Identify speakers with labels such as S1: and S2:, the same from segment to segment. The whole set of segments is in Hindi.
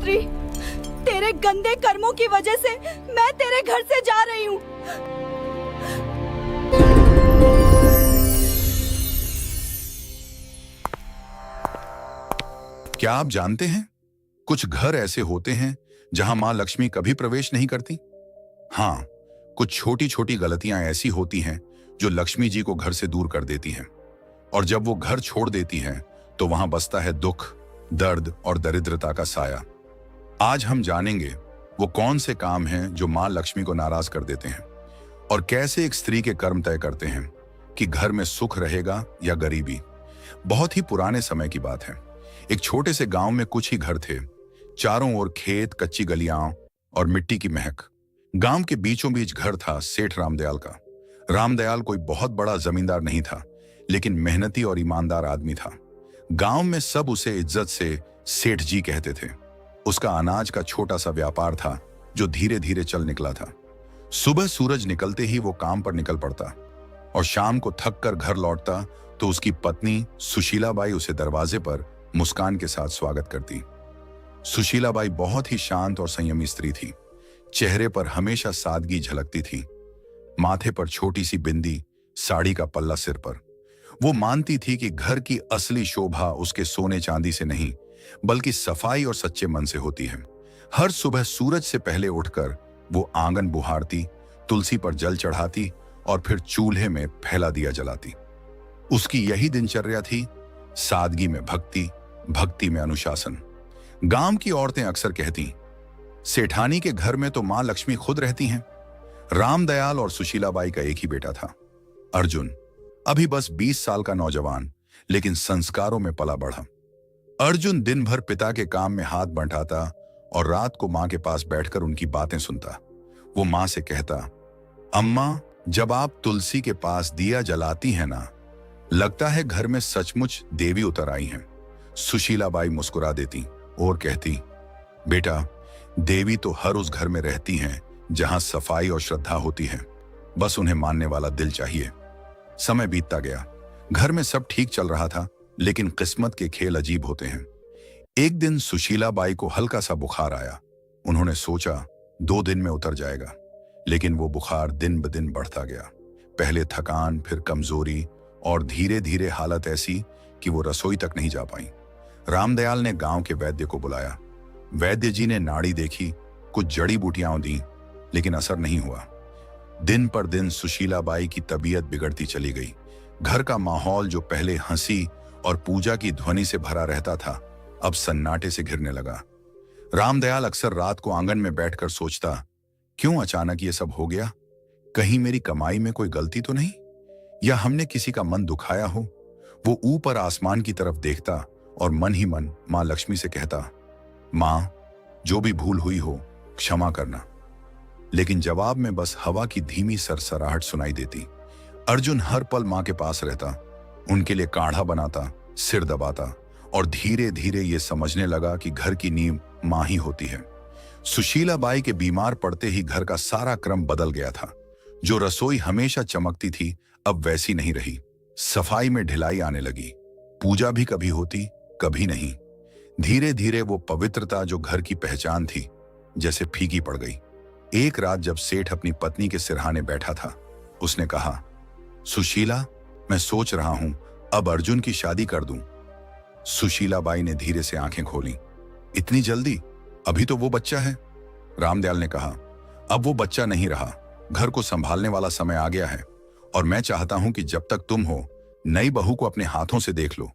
S1: स्त्री, तेरे गंदे कर्मों की वजह से मैं तेरे घर से जा रही हूँ।
S2: क्या आप जानते हैं, कुछ घर ऐसे होते हैं जहां मां लक्ष्मी कभी प्रवेश नहीं करती। हाँ, कुछ छोटी छोटी गलतियां ऐसी होती हैं जो लक्ष्मी जी को घर से दूर कर देती हैं, और जब वो घर छोड़ देती हैं तो वहां बसता है दुख, दर्द और दरिद्रता का साया। आज हम जानेंगे वो कौन से काम हैं जो मां लक्ष्मी को नाराज कर देते हैं, और कैसे एक स्त्री के कर्म तय करते हैं कि घर में सुख रहेगा या गरीबी। बहुत ही पुराने समय की बात है। एक छोटे से गांव में कुछ ही घर थे। चारों ओर खेत, कच्ची गलियां और मिट्टी की महक। गांव के बीचों बीच घर था सेठ रामदयाल का। रामदयाल कोई बहुत बड़ा जमींदार नहीं था, लेकिन मेहनती और ईमानदार आदमी था। गांव में सब उसे इज्जत से सेठ जी कहते थे। उसका अनाज का छोटा सा व्यापार था जो धीरे धीरे चल निकला था। सुबह सूरज निकलते ही वो काम पर निकल पड़ता, और शाम को थक कर घर लौटता तो उसकी पत्नी सुशीलाबाई उसे दरवाजे पर मुस्कान के साथ स्वागत करती। सुशीलाबाई बहुत ही शांत और संयमी स्त्री थी। चेहरे पर हमेशा सादगी झलकती थी। माथे पर छोटी सी बिंदी, साड़ी का पल्ला सिर पर। वो मानती थी कि घर की असली शोभा उसके सोने चांदी से नहीं, बल्कि सफाई और सच्चे मन से होती है। हर सुबह सूरज से पहले उठकर वो आंगन बुहारती, तुलसी पर जल चढ़ाती और फिर चूल्हे में फैला दिया जलाती। उसकी यही दिनचर्या थी, सादगी में भक्ति, भक्ति में अनुशासन। गांव की औरतें अक्सर कहती, सेठानी के घर में तो मां लक्ष्मी खुद रहती हैं। रामदयाल और सुशीलाबाई का एक ही बेटा था, अर्जुन। अभी बस 20 साल का नौजवान, लेकिन संस्कारों में पला बढ़ा। अर्जुन दिन भर पिता के काम में हाथ बंटाता और रात को मां के पास बैठकर उनकी बातें सुनता। वो मां से कहता, अम्मा, जब आप तुलसी के पास दिया जलाती हैं ना, लगता है घर में सचमुच देवी उतर आई हैं। सुशीलाबाई मुस्कुरा देती और कहती, बेटा, देवी तो हर उस घर में रहती हैं जहां सफाई और श्रद्धा होती है। बस उन्हें मानने वाला दिल चाहिए। समय बीतता गया। घर में सब ठीक चल रहा था, लेकिन किस्मत के खेल अजीब होते हैं। एक दिन सुशीलाबाई को हल्का सा बुखार आया। उन्होंने सोचा 2 दिन में उतर जाएगा, लेकिन वो बुखार दिन ब दिन बढ़ता गया। पहले थकान, फिर कमजोरी, और धीरे धीरे हालत ऐसी कि वो रसोई तक नहीं जा पाई। रामदयाल ने गांव के वैद्य को बुलाया। वैद्य जी ने नाड़ी देखी, कुछ जड़ी बूटियां दी, लेकिन असर नहीं हुआ। दिन पर दिन सुशीलाबाई की तबीयत बिगड़ती चली गई। घर का माहौल जो पहले हंसी और पूजा की ध्वनि से भरा रहता था, अब सन्नाटे से घिरने लगा। रामदयाल अक्सर रात को आंगन में बैठकर सोचता, क्यों अचानक ये सब हो गया? कहीं मेरी कमाई में कोई गलती तो नहीं, या हमने किसी का मन दुखाया हो? वो ऊपर आसमान की तरफ देखता और मन ही मन मां लक्ष्मी से कहता, मां, जो भी भूल हुई हो क्षमा करना। लेकिन जवाब में बस हवा की धीमी सरसराहट सुनाई देती। अर्जुन हर पल मां के पास रहता, उनके लिए काढ़ा बनाता, सिर दबाता, और धीरे धीरे ये समझने लगा कि घर की नींव मां ही होती है। सुशीलाबाई के बीमार पड़ते ही घर का सारा क्रम बदल गया था। जो रसोई हमेशा चमकती थी, अब वैसी नहीं रही। सफाई में ढिलाई आने लगी। पूजा भी कभी होती, कभी नहीं। धीरे धीरे वो पवित्रता जो घर की पहचान थी, जैसे फीकी पड़ गई। एक रात जब सेठ अपनी पत्नी के सिरहाने बैठा था, उसने कहा, सुशीला, मैं सोच रहा हूं अब अर्जुन की शादी कर दूं। सुशीलाबाई ने धीरे से आंखें खोली। इतनी जल्दी? अभी तो वो बच्चा है। रामदयाल ने कहा, अब वो बच्चा नहीं रहा, घर को संभालने वाला समय आ गया है, और मैं चाहता हूं कि जब तक तुम हो, नई बहू को अपने हाथों से देख लो।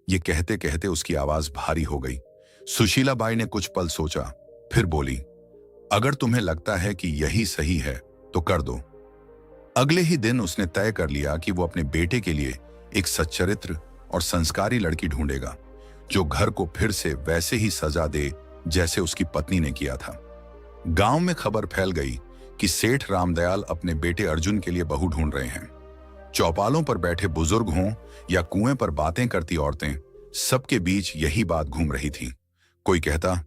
S2: ये कहते कहते उसकी आवाज भारी हो गई। सुशीलाबाई ने कुछ पल सोचा, फिर बोली, अगर तुम्हें लगता है कि यही सही है तो कर दो। अगले ही दिन उसने तय कर लिया कि वो अपने बेटे के लिए एक सच्चरित्र और संस्कारी लड़की ढूंढेगा, जो घर को फिर से वैसे ही सजा दे जैसे उसकी पत्नी ने किया था। गांव में खबर फैल गई कि सेठ रामदयाल अपने बेटे अर्जुन के लिए बहू ढूंढ रहे हैं। चौपालों पर बैठे बुजुर्ग हों या कुएं पर बातें करती औरतें, सबके बीच यही बात घूम रही थी। कोई कहता,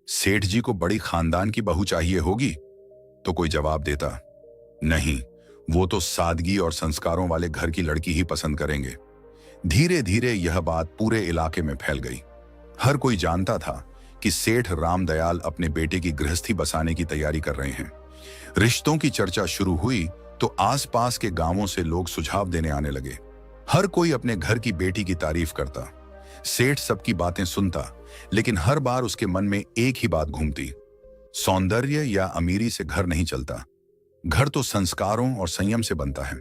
S2: सेठ जी को बड़ी खानदान की बहू चाहिए होगी, तो कोई जवाब देता, नहीं, वो तो सादगी और संस्कारों वाले घर की लड़की ही पसंद करेंगे। धीरे धीरे यह बात पूरे इलाके में फैल गई। हर कोई जानता था कि सेठ रामदयाल अपने बेटे की गृहस्थी बसाने की तैयारी कर रहे हैं। रिश्तों की चर्चा शुरू हुई तो आसपास के गांवों से लोग सुझाव देने आने लगे। हर कोई अपने घर की बेटी की तारीफ करता। सेठ सबकी बातें सुनता, लेकिन हर बार उसके मन में एक ही बात घूमती, सौंदर्य या अमीरी से घर नहीं चलता, घर तो संस्कारों और संयम से बनता है।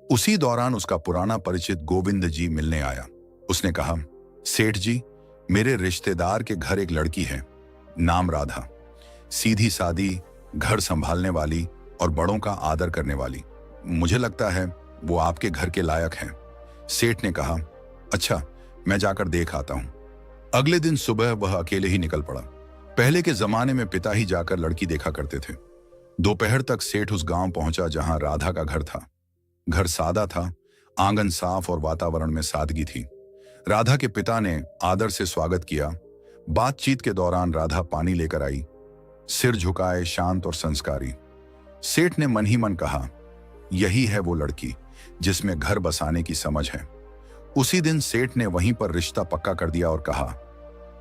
S2: उसी दौरान उसका पुराना परिचित गोविंद जी मिलने आया। उसने कहा, सेठ जी, मेरे रिश्तेदार के घर एक लड़की है, नाम राधा, सीधी सादी, घर संभालने वाली और बड़ों का आदर करने वाली। मुझे लगता है वो आपके घर के लायक है। सेठ ने कहा, अच्छा, मैं जाकर देख आता हूं। अगले दिन सुबह वह अकेले ही निकल पड़ा। पहले के जमाने में पिता ही जाकर लड़की देखा करते थे। दोपहर तक सेठ उस गांव पहुंचा जहां राधा का घर था। घर सादा था, आंगन साफ और वातावरण में सादगी थी। राधा के पिता ने आदर से स्वागत किया। बातचीत के दौरान राधा पानी लेकर आई, सिर झुकाए, शांत और संस्कारी। सेठ ने मन ही मन कहा, यही है वो लड़की जिसमें घर बसाने की समझ है। उसी दिन सेठ ने वहीं पर रिश्ता पक्का कर दिया और कहा,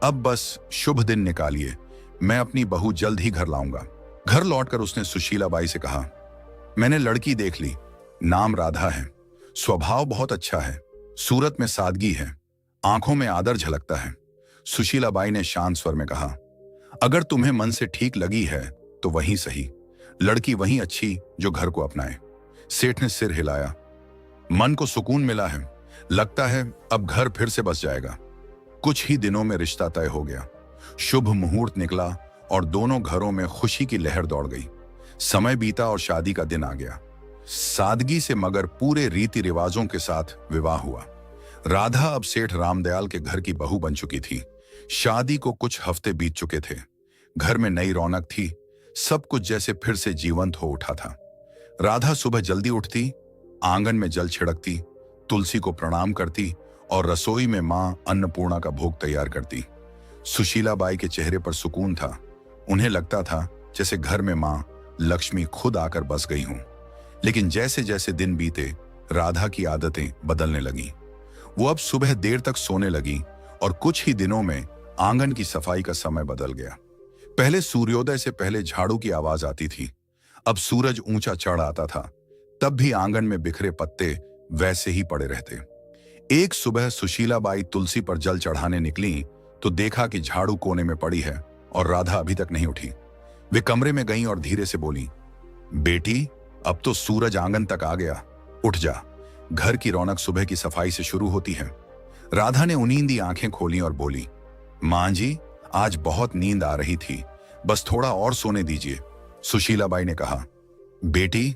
S2: अब बस शुभ दिन निकालिए, मैं अपनी बहू जल्द ही घर लाऊंगा। घर लौटकर उसने सुशीलाबाई से कहा, मैंने लड़की देख ली, नाम राधा है, स्वभाव बहुत अच्छा है, सूरत में सादगी है, आंखों में आदर झलकता है। सुशीलाबाई ने शांत स्वर में कहा, अगर तुम्हें मन से ठीक लगी है तो वहीं सही, लड़की वहीं अच्छी जो घर को अपनाए। सेठ ने सिर हिलाया। मन को सुकून मिला है, लगता है अब घर फिर से बस जाएगा। कुछ ही दिनों में रिश्ता तय हो गया। शुभ मुहूर्त निकला और दोनों घरों में खुशी की लहर दौड़ गई। समय बीता और शादी का दिन आ गया। सादगी से मगर पूरे रीति रिवाजों के साथ विवाह हुआ। राधा अब सेठ रामदयाल के घर की बहू बन चुकी थी। शादी को कुछ हफ्ते बीत चुके थे। घर में नई रौनक थी, सब कुछ जैसे फिर से जीवंत हो उठा था। राधा सुबह जल्दी उठती, आंगन में जल छिड़कती, तुलसी को प्रणाम करती और रसोई में मां अन्नपूर्णा का भोग तैयार करती। सुशीलाबाई के चेहरे पर सुकून था। उन्हें लगता था जैसे घर में मां लक्ष्मी खुद आकर बस गई हूं। लेकिन जैसे जैसे दिन बीते, राधा की आदतें बदलने लगीं। वो अब सुबह देर तक सोने लगी और कुछ ही दिनों में आंगन की सफाई का समय बदल गया। पहले सूर्योदय से पहले झाड़ू की आवाज आती थी, अब सूरज ऊंचा चढ़ आता था, तब भी आंगन में बिखरे पत्ते वैसे ही पड़े रहते। एक सुबह सुशीलाबाई तुलसी पर जल चढ़ाने निकली तो देखा कि झाड़ू कोने में पड़ी है और राधा अभी तक नहीं उठी। वे कमरे में गईं और धीरे से बोली, बेटी, अब तो सूरज आंगन तक आ गया, उठ जा, घर की रौनक सुबह की सफाई से शुरू होती है। राधा ने उनींदी आंखें खोली और बोली, मां जी, आज बहुत नींद आ रही थी, बस थोड़ा और सोने दीजिए। सुशीलाबाई ने कहा, बेटी,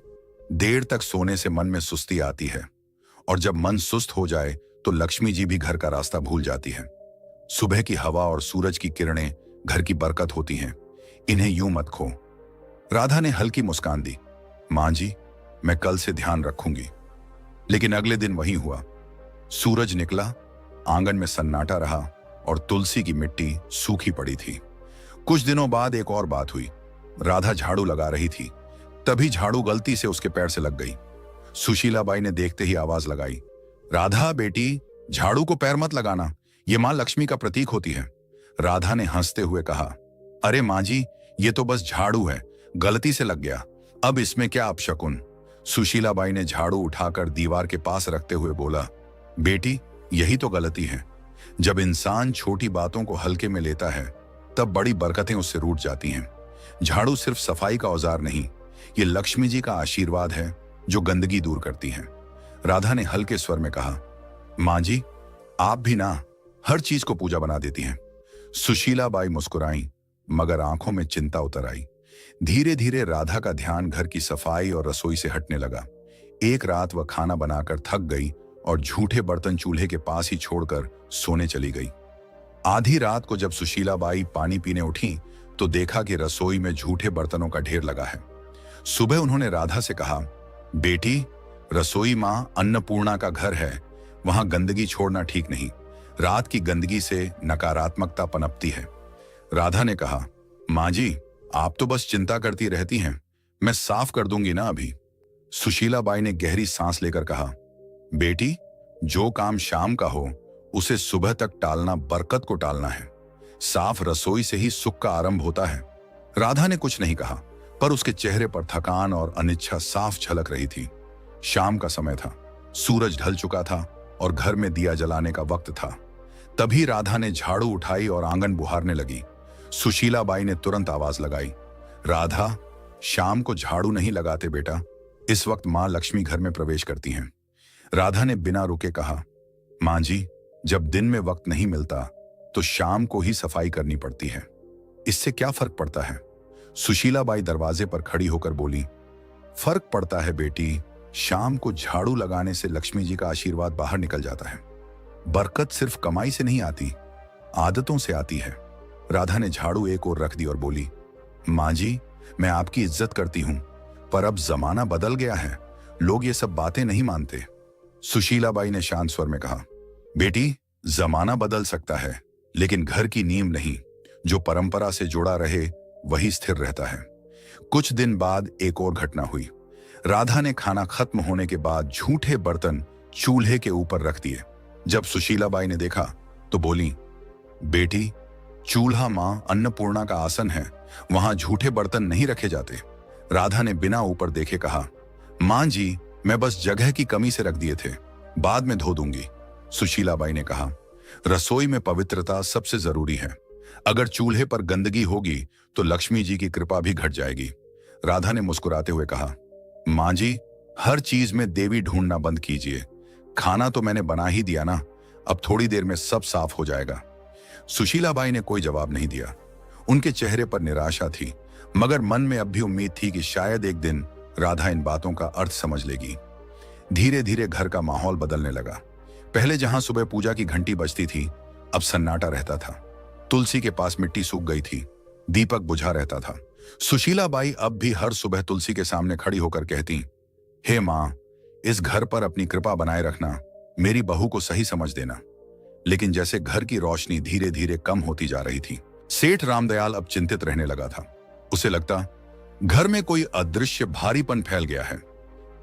S2: देर तक सोने से मन में सुस्ती आती है और जब मन सुस्त हो जाए तो लक्ष्मी जी भी घर का रास्ता भूल जाती है। सुबह की हवा और सूरज की किरणें घर की बरकत होती हैं, इन्हें यूं मत खो। राधा ने हल्की मुस्कान दी, मां जी, मैं कल से ध्यान रखूंगी। लेकिन अगले दिन वही हुआ। सूरज निकला, आंगन में सन्नाटा रहा और तुलसी की मिट्टी सूखी पड़ी थी। कुछ दिनों बाद एक और बात हुई। राधा झाड़ू लगा रही थी, तभी झाड़ू गलती से उसके पैर से लग गई। सुशीलाबाई ने देखते ही आवाज लगाई, राधा बेटी, झाड़ू को पैर मत लगाना, ये मां लक्ष्मी का प्रतीक होती है। राधा ने हंसते हुए कहा, अरे मां जी, ये तो बस झाड़ू है, गलती से लग गया, अब इसमें क्या अपशकुन। सुशीलाबाई ने झाड़ू उठाकर दीवार के पास रखते हुए बोला, बेटी, यही तो गलती है। जब इंसान छोटी बातों को हल्के में लेता है तब बड़ी बरकतें उससे रूठ जाती हैं। झाड़ू सिर्फ सफाई का औजार नहीं, ये लक्ष्मी जी का आशीर्वाद है जो गंदगी दूर करती है। राधा ने हल्के स्वर में कहा, मां जी, आप भी ना हर चीज को पूजा बना देती हैं। सुशीलाबाई मुस्कुराई, मगर आंखों में चिंता उतर आई। धीरे धीरे राधा का ध्यान घर की सफाई और रसोई से हटने लगा। एक रात वह खाना बनाकर थक गई और झूठे बर्तन चूल्हे के पास ही छोड़कर सोने चली गई। आधी रात को जब सुशीलाबाई पानी पीने उठी तो देखा कि रसोई में झूठे बर्तनों का ढेर लगा है। सुबह उन्होंने राधा से कहा, बेटी, रसोई मां अन्नपूर्णा का घर है, वहां गंदगी छोड़ना ठीक नहीं, रात की गंदगी से नकारात्मकता पनपती है। राधा ने कहा, मां जी, आप तो बस चिंता करती रहती हैं, मैं साफ कर दूंगी ना अभी। सुशीलाबाई ने गहरी सांस लेकर कहा, बेटी, जो काम शाम का हो उसे सुबह तक टालना बरकत को टालना है। साफ रसोई से ही सुख का आरंभ होता है। राधा ने कुछ नहीं कहा, पर उसके चेहरे पर थकान और अनिच्छा साफ झलक रही थी। शाम का समय था, सूरज ढल चुका था और घर में दिया जलाने का वक्त था। तभी राधा ने झाड़ू उठाई और आंगन बुहारने लगी। सुशीला बाई ने तुरंत आवाज लगाई, राधा, शाम को झाड़ू नहीं लगाते बेटा, इस वक्त मां लक्ष्मी घर में प्रवेश करती हैं। राधा ने बिना रुके कहा, मां जी, जब दिन में वक्त नहीं मिलता तो शाम को ही सफाई करनी पड़ती है, इससे क्या फर्क पड़ता है? सुशीला बाई दरवाजे पर खड़ी होकर बोली, फर्क पड़ता है बेटी, शाम को झाड़ू लगाने से लक्ष्मी जी का आशीर्वाद बाहर निकल जाता है। बरकत सिर्फ कमाई से नहीं आती, आदतों से आती है। राधा ने झाड़ू एक ओर रख दी और बोली, मां जी, मैं आपकी इज्जत करती हूं, पर अब जमाना बदल गया है, लोग ये सब बातें नहीं मानते। सुशीला बाई ने शांत स्वर में कहा, बेटी, जमाना बदल सकता है, लेकिन घर की नींव नहीं। जो परंपरा से जुड़ा रहे वही स्थिर रहता है। कुछ दिन बाद एक और घटना हुई। राधा ने खाना खत्म होने के बाद झूठे बर्तन चूल्हे के ऊपर रख दिए। जब सुशीला बाई ने देखा तो बोली, बेटी, चूल्हा मां अन्नपूर्णा का आसन है, वहां झूठे बर्तन नहीं रखे जाते। राधा ने बिना ऊपर देखे कहा, मां जी, मैं बस जगह की कमी से रख दिए थे, बाद में धो दूंगी। सुशीला बाई ने कहा, रसोई में पवित्रता सबसे जरूरी है। अगर चूल्हे पर गंदगी होगी तो लक्ष्मी जी की कृपा भी घट जाएगी। राधा ने मुस्कुराते हुए कहा, मां जी, हर चीज में देवी ढूंढना बंद कीजिए। खाना तो मैंने बना ही दिया ना, अब थोड़ी देर में सब साफ हो जाएगा। सुशीला बाई ने कोई जवाब नहीं दिया। उनके चेहरे पर निराशा थी, मगर मन में अब भी उम्मीद थी कि शायद एक दिन राधा इन बातों का अर्थ समझ लेगी। धीरे धीरे घर का माहौल बदलने लगा। पहले जहां सुबह पूजा की घंटी बजती थी, अब सन्नाटा रहता था। तुलसी के पास मिट्टी सूख गई थी, दीपक बुझा रहता था। सुशीला बाई अब भी हर सुबह तुलसी के सामने खड़ी होकर कहती, हे मां, इस घर पर अपनी कृपा बनाए रखना, मेरी बहू को सही समझ देना। लेकिन जैसे घर की रोशनी धीरे धीरे कम होती जा रही थी, सेठ रामदयाल अब चिंतित रहने लगा था। उसे लगता घर में कोई अदृश्य भारीपन फैल गया है।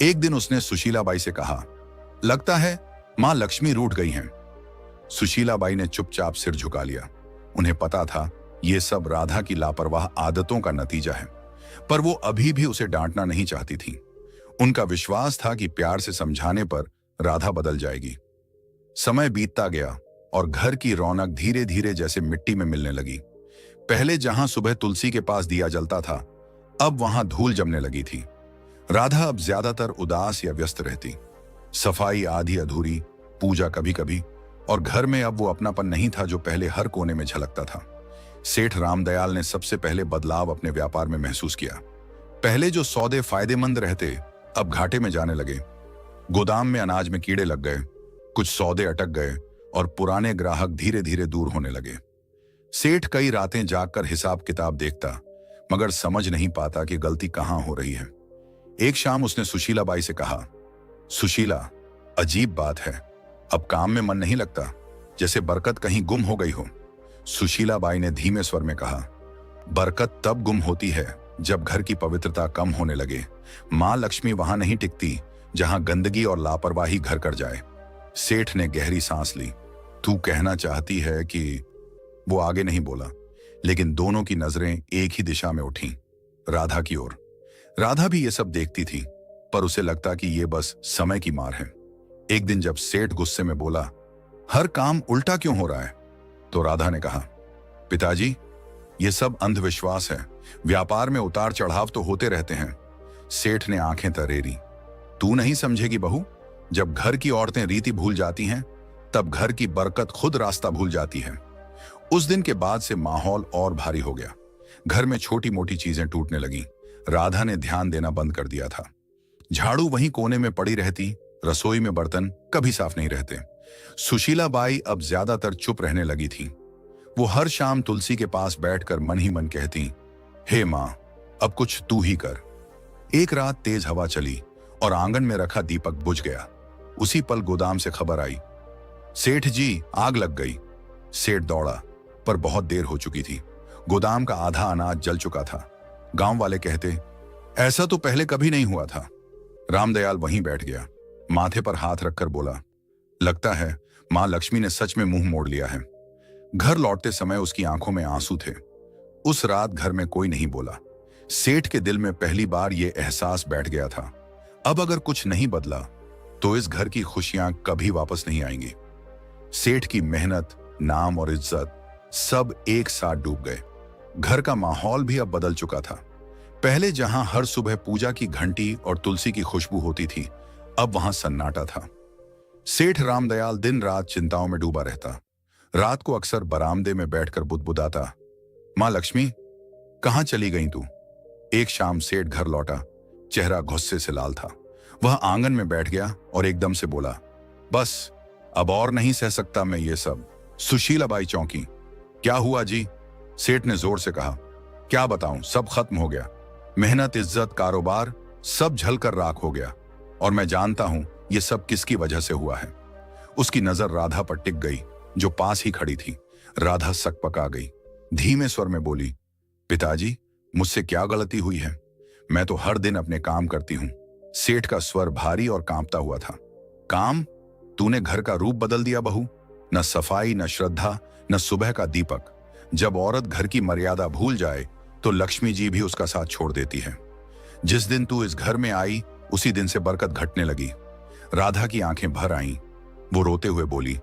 S2: एक दिन उसने सुशीला बाई से कहा, लगता है मां लक्ष्मी रूठ गई हैं। सुशीला बाई ने चुपचाप सिर झुका लिया। उन्हें पता था यह सब राधा की लापरवाह आदतों का नतीजा है, पर वो अभी भी उसे डांटना नहीं चाहती थी। उनका विश्वास था कि प्यार से समझाने पर राधा बदल जाएगी। समय बीतता गया और घर की रौनक धीरे धीरे जैसे मिट्टी में मिलने लगी। पहले जहां सुबह तुलसी के पास दिया जलता था, अब वहां धूल जमने लगी थी। राधा अब ज्यादातर उदास या व्यस्त रहती। सफाई आधी अधूरी, पूजा कभी कभी, और घर में अब वो अपनापन नहीं था जो पहले हर कोने में झलकता था। सेठ रामदयाल ने सबसे पहले बदलाव अपने व्यापार में महसूस किया। पहले जो सौदे फायदेमंद रहते, अब घाटे में जाने लगे। गोदाम में अनाज में कीड़े लग गए, कुछ सौदे अटक गए और पुराने ग्राहक धीरे धीरे दूर होने लगे। सेठ कई रातें जागकर हिसाब किताब देखता, मगर समझ नहीं पाता कि गलती कहां हो रही है। एक शाम उसने सुशीला बाई से कहा, सुशीला, अजीब बात है, अब काम में मन नहीं लगता, जैसे बरकत कहीं गुम हो गई हो। सुशीला बाई ने धीमे स्वर में कहा, बरकत तब गुम होती है जब घर की पवित्रता कम होने लगे। मां लक्ष्मी वहां नहीं टिकती जहां गंदगी और लापरवाही घर कर जाए। सेठ ने गहरी सांस ली। तू कहना चाहती है कि... वो आगे नहीं बोला, लेकिन दोनों की नजरें एक ही दिशा में उठीं, राधा की ओर। राधा भी ये सब देखती थी, पर उसे लगता कि ये बस समय की मार है। एक दिन जब सेठ गुस्से में बोला, हर काम उल्टा क्यों हो रहा है, तो राधा ने कहा, पिताजी, ये सब अंधविश्वास है, व्यापार में उतार चढ़ाव तो होते रहते हैं। सेठ ने आंखें तरेरी। तू नहीं समझेगी बहू, जब घर की औरतें रीति भूल जाती हैं, तब घर की बरकत खुद रास्ता भूल जाती है। उस दिन के बाद से माहौल और भारी हो गया। घर में छोटी मोटी चीजें टूटने लगीं। राधा ने ध्यान देना बंद कर दिया था। झाड़ू वहीं कोने में पड़ी रहती, रसोई में बर्तन कभी साफ नहीं रहते। सुशीला बाई अब ज्यादातर चुप रहने लगी थी। वो हर शाम तुलसी के पास बैठकर मन ही मन कहती, हे मां, अब कुछ तू ही कर। एक रात तेज हवा चली और आंगन में रखा दीपक बुझ गया। उसी पल गोदाम से खबर आई, सेठ जी, आग लग गई। सेठ दौड़ा, पर बहुत देर हो चुकी थी। गोदाम का आधा अनाज जल चुका था। गांव वाले कहते, ऐसा तो पहले कभी नहीं हुआ था। रामदयाल वहीं बैठ गया, माथे पर हाथ रखकर बोला, लगता है मां लक्ष्मी ने सच में मुंह मोड़ लिया है। घर लौटते समय उसकी आंखों में आंसू थे। उस रात घर में कोई नहीं बोला। सेठ के दिल में पहली बार यह एहसास बैठ गया था, अब अगर कुछ नहीं बदला तो इस घर की खुशियां कभी वापस नहीं आएंगी। सेठ की मेहनत, नाम और इज्जत सब एक साथ डूब गए। घर का माहौल भी अब बदल चुका था। पहले जहां हर सुबह पूजा की घंटी और तुलसी की खुशबू होती थी, अब वहां सन्नाटा था। सेठ रामदयाल दिन रात चिंताओं में डूबा रहता। रात को अक्सर बरामदे में बैठकर बुदबुदाता, मां लक्ष्मी, कहां चली गई तू? एक शाम सेठ घर लौटा, चेहरा गुस्से से लाल था। वह आंगन में बैठ गया और एकदम से बोला, बस अब और नहीं सह सकता मैं ये सब। सुशीलाबाई चौंकी। क्या हुआ जी? सेठ ने जोर से कहा। क्या बताऊं, सब खत्म हो गया। मेहनत, इज्जत, कारोबार सब झलकर राख हो गया। और मैं जानता हूं ये सब किसकी वजह से हुआ है। उसकी नजर राधा पर टिक गई, जो पास ही खड़ी थी। राधा सकपका गई, धीमे स्वर में बोली, पिताजी, मुझसे क्या गलती हुई है? मैं तो हर दिन अपने काम करती हूं। सेठ का स्वर भारी और कांपता हुआ था। काम? तूने घर का रूप बदल दिया बहू। न सफाई, न श्रद्धा, न सुबह का दीपक। जब औरत घर की मर्यादा भूल जाए तो लक्ष्मी जी भी उसका साथ छोड़ देती है। जिस दिन तू इस घर में आई, उसी दिन से बरकत घटने लगी। राधा की आंखें भर आईं। वो रोते हुए बोली,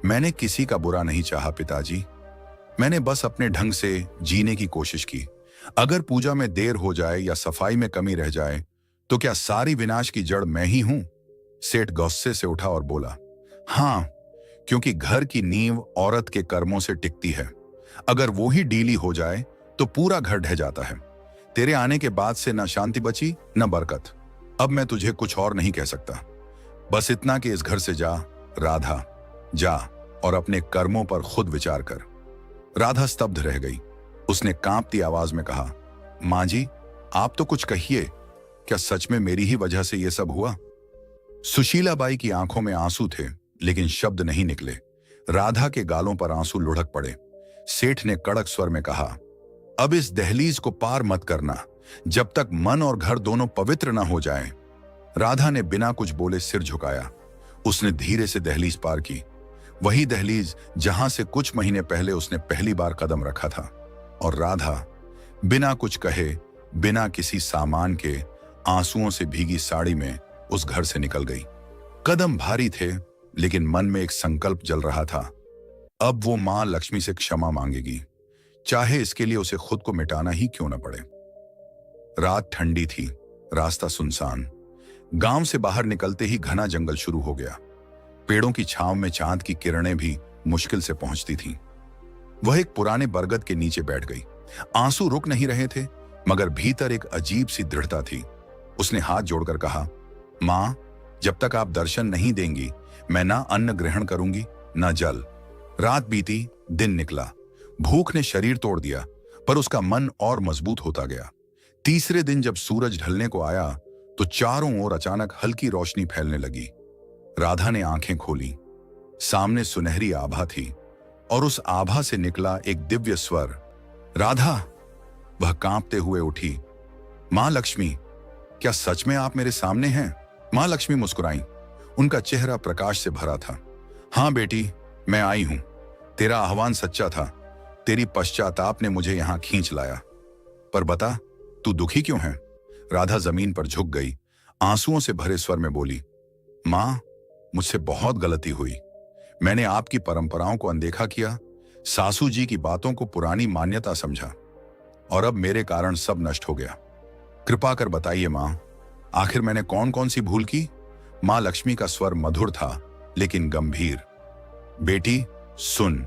S2: मैंने किसी का बुरा नहीं चाहा पिताजी। मैंने बस अपने ढंग से जीने की कोशिश की। अगर पूजा में देर हो जाए या सफाई में कमी रह जाए तो क्या सारी विनाश की जड़ मैं ही हूं? सेठ गुस्से से उठा और बोला, हां, क्योंकि घर की नींव औरत के कर्मों से टिकती है। अगर वो ही ढीली हो जाए तो पूरा घर ढह जाता है। तेरे आने के बाद से न शांति बची न बरकत। अब मैं तुझे कुछ और नहीं कह सकता, बस इतना कि इस घर से जा राधा, जा और अपने कर्मों पर खुद विचार कर। राधा स्तब्ध रह गई। उसने कांपती आवाज में कहा, मां जी, आप तो कुछ कहिए। क्या सच में मेरी ही वजह से यह सब हुआ? सुशीलाबाई की आंखों में आंसू थे, लेकिन शब्द नहीं निकले। राधा के गालों पर आंसू लुढ़क पड़े। सेठ ने कड़क स्वर में कहा, अब इस दहलीज को पार मत करना जब तक मन और घर दोनों पवित्र न हो जाएं। राधा ने बिना कुछ बोले सिर झुकाया। उसने धीरे से दहलीज पार की, वही दहलीज जहां से कुछ महीने पहले उसने पहली बार कदम रखा था। और राधा बिना कुछ कहे, बिना किसी सामान के, आंसुओं से भीगी साड़ी में उस घर से निकल गई। कदम भारी थे, लेकिन मन में एक संकल्प जल रहा था। अब वो मां लक्ष्मी से क्षमा मांगेगी, चाहे इसके लिए उसे खुद को मिटाना ही क्यों न पड़े। रात ठंडी थी, रास्ता सुनसान। गांव से बाहर निकलते ही घना जंगल शुरू हो गया। पेड़ों की छांव में चांद की किरणें भी मुश्किल से पहुंचती थीं। वह एक पुराने बरगद के नीचे बैठ गई। आंसू रुक नहीं रहे थे, मगर भीतर एक अजीब सी दृढ़ता थी। उसने हाथ जोड़कर कहा, मां, जब तक आप दर्शन नहीं देंगी, मैं ना अन्न ग्रहण करूंगी ना जल। रात बीती, दिन निकला। भूख ने शरीर तोड़ दिया, पर उसका मन और मजबूत होता गया। तीसरे दिन जब सूरज ढलने को आया तो चारों ओर अचानक हल्की रोशनी फैलने लगी। राधा ने आंखें खोली। सामने सुनहरी आभा थी और उस आभा से निकला एक दिव्य स्वर, राधा। वह कांपते हुए उठी। मां लक्ष्मी, क्या सच में आप मेरे सामने हैं? मां लक्ष्मी मुस्कुराई। उनका चेहरा प्रकाश से भरा था। हां बेटी, मैं आई हूं। तेरा आह्वान सच्चा था। तेरी पश्चाताप ने मुझे यहां खींच लाया। पर बता, तू दुखी क्यों है? राधा जमीन पर झुक गई, आंसुओं से भरे स्वर में बोली, मां, मुझसे बहुत गलती हुई। मैंने आपकी परंपराओं को अनदेखा किया, सासू जी की बातों को पुरानी मान्यता समझा, और अब मेरे कारण सब नष्ट हो गया। कृपा कर बताइए मां, आखिर मैंने कौन कौन सी भूल की? मां लक्ष्मी का स्वर मधुर था, लेकिन गंभीर। बेटी सुन,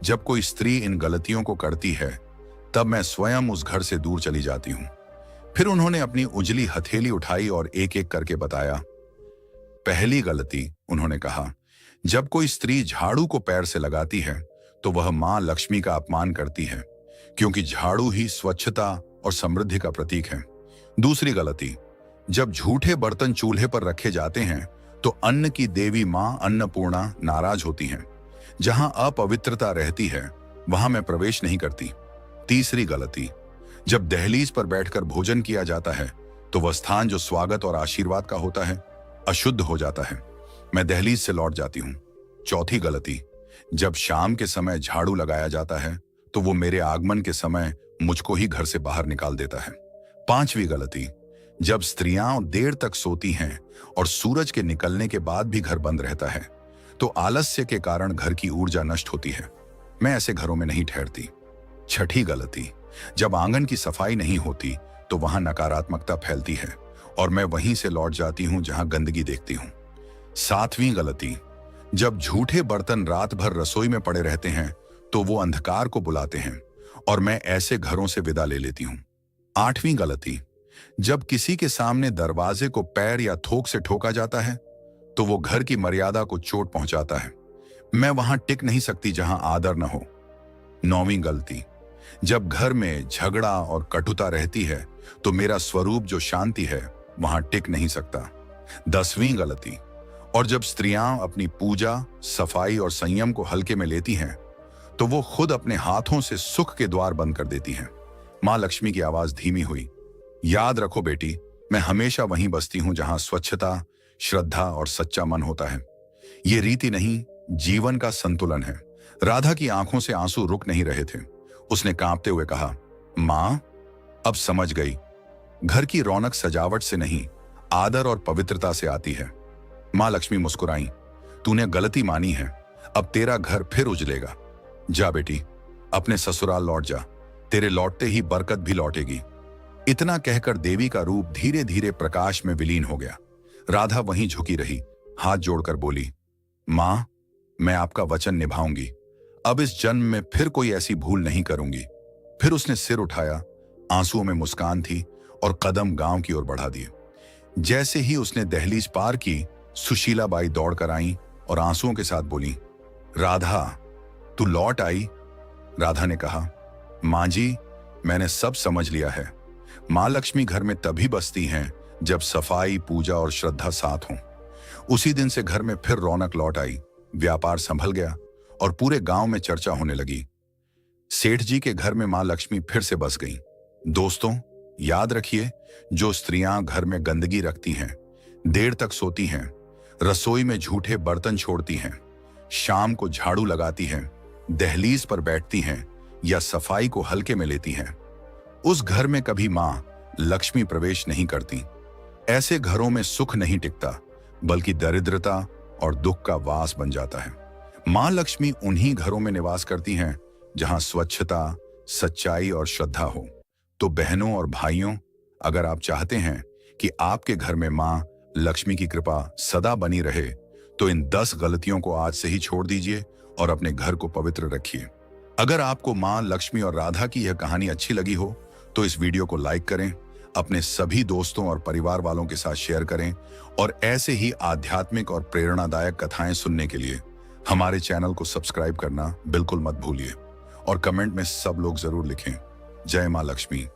S2: जब कोई स्त्री इन गलतियों को करती है, तब मैं स्वयं उस घर से दूर चली जाती हूं। फिर उन्होंने अपनी उजली हथेली उठाई और एक एक करके बताया। पहली गलती, उन्होंने कहा, जब कोई स्त्री झाड़ू को पैर से लगाती है तो वह मां लक्ष्मी का अपमान करती है, क्योंकि झाड़ू ही स्वच्छता और समृद्धि का प्रतीक है। दूसरी गलती, जब झूठे बर्तन चूल्हे पर रखे जाते हैं तो अन्न की देवी मां अन्नपूर्णा नाराज होती हैं। जहां अपवित्रता रहती है वहां मैं प्रवेश नहीं करती। तीसरी गलती, जब दहलीज पर बैठकर भोजन किया जाता है तो वह स्थान जो स्वागत और आशीर्वाद का होता है अशुद्ध हो जाता है। मैं दहलीज से लौट जाती हूँ। चौथी गलती, जब शाम के समय झाड़ू लगाया जाता है तो वो मेरे आगमन के समय मुझको ही घर से बाहर निकाल देता है। 5वीं गलती, जब स्त्रियां देर तक सोती हैं और सूरज के निकलने के बाद भी घर बंद रहता है तो आलस्य के कारण घर की ऊर्जा नष्ट होती है। मैं ऐसे घरों में नहीं ठहरती। 6ठी गलती, जब आंगन की सफाई नहीं होती तो वहां नकारात्मकता फैलती है और मैं वहीं से लौट जाती हूं जहां गंदगी देखती हूं। 7वीं गलती, जब झूठे बर्तन रात भर रसोई में पड़े रहते हैं तो वो अंधकार को बुलाते हैं और मैं ऐसे घरों से विदा ले लेती हूं। 8वीं गलती, जब किसी के सामने दरवाजे को पैर या थोक से ठोका जाता है तो वो घर की मर्यादा को चोट पहुंचाता है। मैं वहां टिक नहीं सकती जहां आदर न हो। 9वीं गलती, जब घर में झगड़ा और कटुता रहती है तो मेरा स्वरूप जो शांति है वहां टिक नहीं सकता। 10वीं गलती, और जब स्त्रियां अपनी पूजा, सफाई और संयम को हल्के में लेती हैं तो वो खुद अपने हाथों से सुख के द्वार बंद कर देती हैं। मां लक्ष्मी की आवाज धीमी हुई, याद रखो बेटी, मैं हमेशा वहीं बसती हूं जहां स्वच्छता, श्रद्धा और सच्चा मन होता है। ये रीति नहीं, जीवन का संतुलन है। राधा की आंखों से आंसू रुक नहीं रहे थे। उसने कांपते हुए कहा, मां, अब समझ गई, घर की रौनक सजावट से नहीं, आदर और पवित्रता से आती है। मां लक्ष्मी मुस्कुराई, तूने गलती मानी है, अब तेरा घर फिर उजलेगा। जा बेटी, अपने ससुराल लौट जा, तेरे लौटते ही बरकत भी लौटेगी। इतना कहकर देवी का रूप धीरे धीरे प्रकाश में विलीन हो गया। राधा वहीं झुकी रही, हाथ जोड़कर बोली, मां, मैं आपका वचन निभाऊंगी, अब इस जन्म में फिर कोई ऐसी भूल नहीं करूंगी। फिर उसने सिर उठाया, आंसुओं में मुस्कान थी और कदम गांव की ओर बढ़ा दिए। जैसे ही उसने दहलीज पार की, सुशीला बाई दौड़कर आई और आंसुओं के साथ बोली, राधा, तू लौट आई। राधा ने कहा, मां जी, मैंने सब समझ लिया है। मां लक्ष्मी घर में तभी बसती हैं जब सफाई, पूजा और श्रद्धा साथ हों। उसी दिन से घर में फिर रौनक लौट आई, व्यापार संभल गया और पूरे गांव में चर्चा होने लगी। सेठ जी के घर में मां लक्ष्मी फिर से बस गईं। दोस्तों, याद रखिए, जो स्त्रियां घर में गंदगी रखती हैं, देर तक सोती हैं, रसोई में झूठे बर्तन छोड़ती हैं, शाम को झाड़ू लगाती हैं, दहलीज पर बैठती हैं या सफाई को हल्के में लेती हैं, उस घर में कभी मां लक्ष्मी प्रवेश नहीं करती। ऐसे घरों में सुख नहीं टिकता, बल्कि दरिद्रता और दुख का वास बन जाता है। मां लक्ष्मी उन्हीं घरों में निवास करती हैं जहां स्वच्छता, सच्चाई और श्रद्धा हो। तो बहनों और भाइयों, अगर आप चाहते हैं कि आपके घर में मां लक्ष्मी की कृपा सदा बनी रहे तो इन 10 गलतियों को आज से ही छोड़ दीजिए और अपने घर को पवित्र रखिए। अगर आपको मां लक्ष्मी और राधा की यह कहानी अच्छी लगी हो तो इस वीडियो को लाइक करें, अपने सभी दोस्तों और परिवार वालों के साथ शेयर करें और ऐसे ही आध्यात्मिक और प्रेरणादायक कथाएं सुनने के लिए हमारे चैनल को सब्सक्राइब करना बिल्कुल मत भूलिए और कमेंट में सब लोग जरूर लिखें, जय मां लक्ष्मी।